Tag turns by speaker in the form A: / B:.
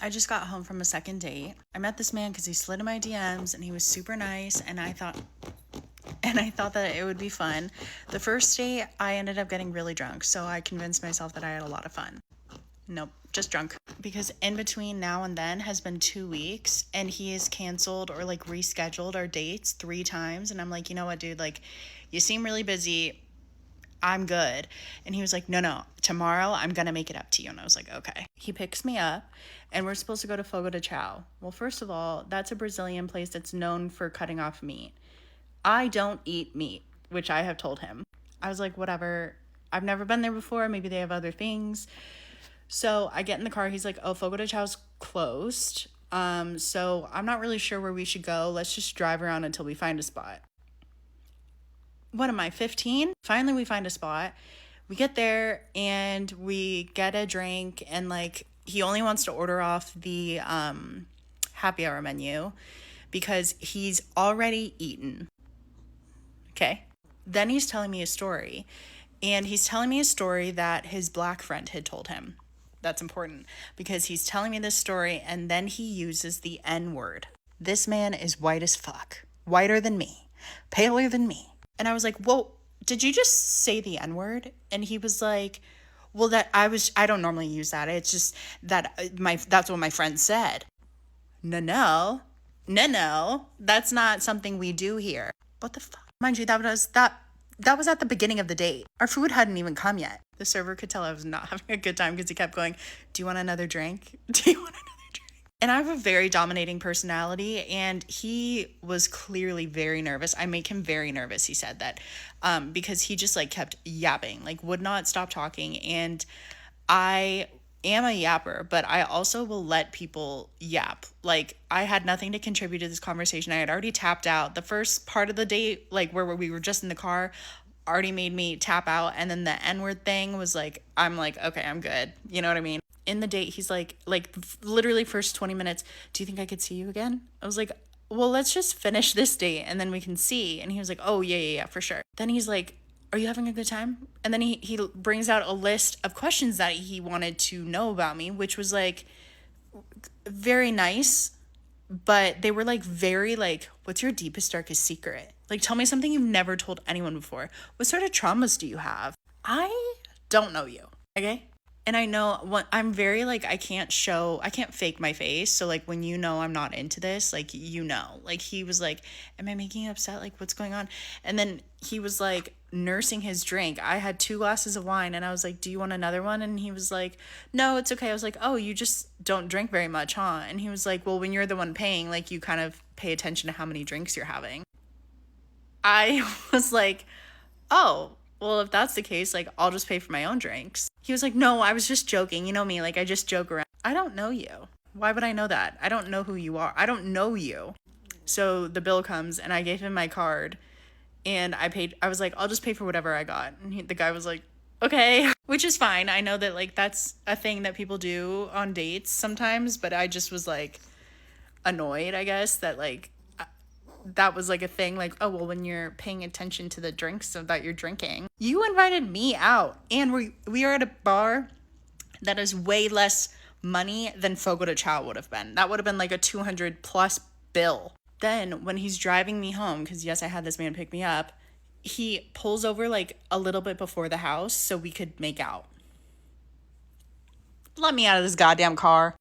A: I just got home from a second date. I met this man because he slid in my DMs and he was super nice, and I thought that it would be fun. The first date, I ended up getting really drunk, so I convinced myself that I had a lot of fun. Nope, just drunk. Because in between now and then has been 2 weeks, and he has canceled or like rescheduled our dates 3 times, and I'm like, you know what, dude, like, you seem really busy. I'm good. And he was like, no, tomorrow I'm gonna make it up to you. And I was like, okay. He picks me up and we're supposed to go to Fogo de Chao. Well, first of all, that's a Brazilian place that's known for cutting off meat. I don't eat meat, which I have told him. I was like, whatever. I've never been there before. Maybe they have other things. So I get in the car. He's like, oh, Fogo de Chao's closed. So I'm not really sure where we should go. Let's just drive around until we find a spot. What am I, 15? Finally, we find a spot. We get there and we get a drink, and like, he only wants to order off the happy hour menu because he's already eaten. Okay. Then he's telling me a story, and he's telling me a story that his black friend had told him. That's important because he's telling me this story and then he uses the N word. This man is white as fuck. Whiter than me. Paler than me. And I was like, well, did you just say the N word? And he was like, well, I don't normally use that. It's just that that's what my friend said. No. That's not something we do here. What the fuck? Mind you, that was at the beginning of the date. Our food hadn't even come yet. The server could tell I was not having a good time because he kept going, do you want another drink? Do you want another drink? And I have a very dominating personality, and he was clearly very nervous. I make him very nervous, he said that, because he just like kept yapping, like would not stop talking. And I am a yapper, but I also will let people yap. Like, I had nothing to contribute to this conversation. I had already tapped out. The first part of the date, like where we were just in the car, already made me tap out. And then the N-word thing was like, I'm like, okay, I'm good. You know what I mean? In the date, he's like literally first 20 minutes, do you think I could see you again? I was like, well, let's just finish this date and then we can see. And he was like, oh, yeah, for sure. Then he's like, are you having a good time? And then he brings out a list of questions that he wanted to know about me, which was like very nice, but they were like very like, what's your deepest, darkest secret? Like, tell me something you've never told anyone before. What sort of traumas do you have? I don't know you, okay? And I know what I'm very like, I can't fake my face. So like when you know I'm not into this, like, you know, like he was like, am I making you upset? Like, what's going on? And then he was like nursing his drink. I had 2 glasses of wine and I was like, do you want another one? And he was like, no, it's okay. I was like, oh, you just don't drink very much, huh? And he was like, well, when you're the one paying, like you kind of pay attention to how many drinks you're having. I was like, oh, well, if that's the case, like, I'll just pay for my own drinks. He was like, no, I was just joking. You know me, like, I just joke around. I don't know you. Why would I know that? I don't know who you are. I don't know you. So the bill comes and I gave him my card and I was like, I'll just pay for whatever I got. And the guy was like, okay, which is fine. I know that like that's a thing that people do on dates sometimes, but I just was like annoyed, I guess, that like that was like a thing, like, oh, well, when you're paying attention to the drinks that you're drinking. You invited me out, and we are at a bar that is way less money than Fogo de Chao would have been. That would have been like a 200 plus bill. Then when he's driving me home, because yes, I had this man pick me up, he pulls over like a little bit before the house so we could make out. Let me out of this goddamn car.